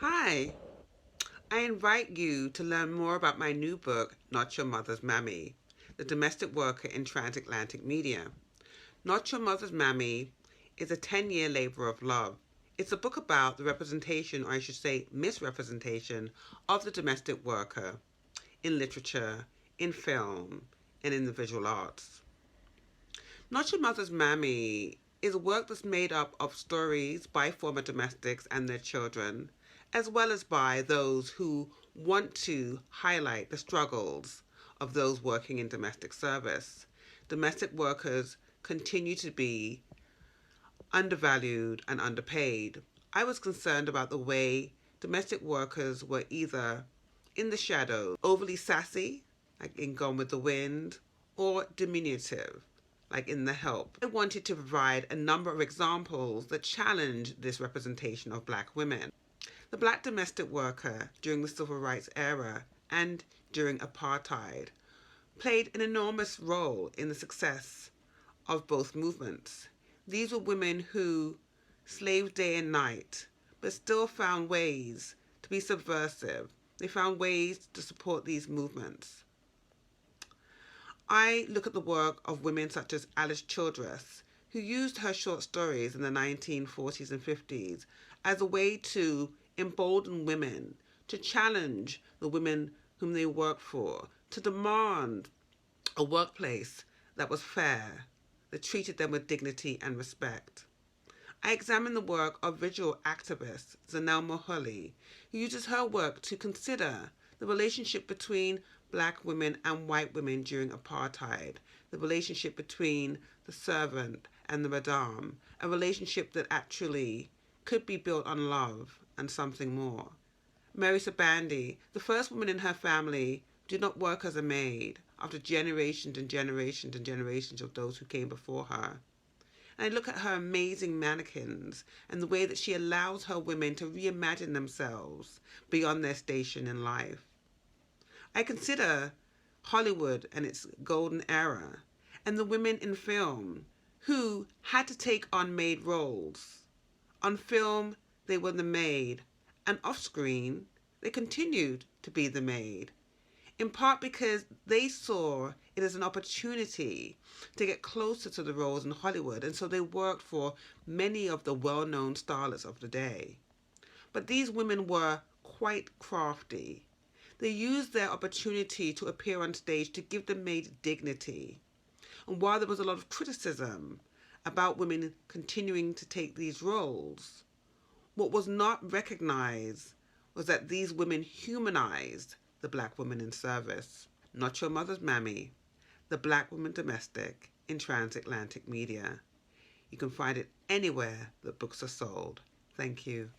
Hi, I invite you to learn more about my new book, Not Your Mother's Mammy, The Domestic Worker in Transatlantic Media. Not Your Mother's Mammy is a 10-year labor of love. It's a book about the representation, or I should say misrepresentation, of the domestic worker in literature, in film, and in the visual arts. Not Your Mother's Mammy is a work that's made up of stories by former domestics and their children, as well as by those who want to highlight the struggles of those working in domestic service. Domestic workers continue to be undervalued and underpaid. I was concerned about the way domestic workers were either in the shadows, overly sassy, like in Gone with the Wind, or diminutive, like in The Help. I wanted to provide a number of examples that challenge this representation of black women. The black domestic worker during the civil rights era and during apartheid played an enormous role in the success of both movements. These were women who slaved day and night, but still found ways to be subversive. They found ways to support these movements. I look at the work of women such as Alice Childress, who used her short stories in the 1940s and 50s as a way to embolden women, to challenge the women whom they worked for, to demand a workplace that was fair, that treated them with dignity and respect. I examine the work of visual activist Zanelle Moholy, who uses her work to consider the relationship between black women and white women during apartheid, the relationship between the servant and the madame, a relationship that actually could be built on love and something more. Mary Sabandi, the first woman in her family, did not work as a maid after generations and generations and generations of those who came before her. And I look at her amazing mannequins and the way that she allows her women to reimagine themselves beyond their station in life. I consider Hollywood and its golden era and the women in film who had to take on maid roles. On film, they were the maid, and off screen, they continued to be the maid, in part because they saw it as an opportunity to get closer to the roles in Hollywood, and so they worked for many of the well-known starlets of the day. But these women were quite crafty. They used their opportunity to appear on stage to give the maid dignity. And while there was a lot of criticism about women continuing to take these roles, what was not recognized was that these women humanized the black woman in service. Not Your Mother's Mammy, the black woman domestic in Transatlantic Media. You can find it anywhere that books are sold. Thank you.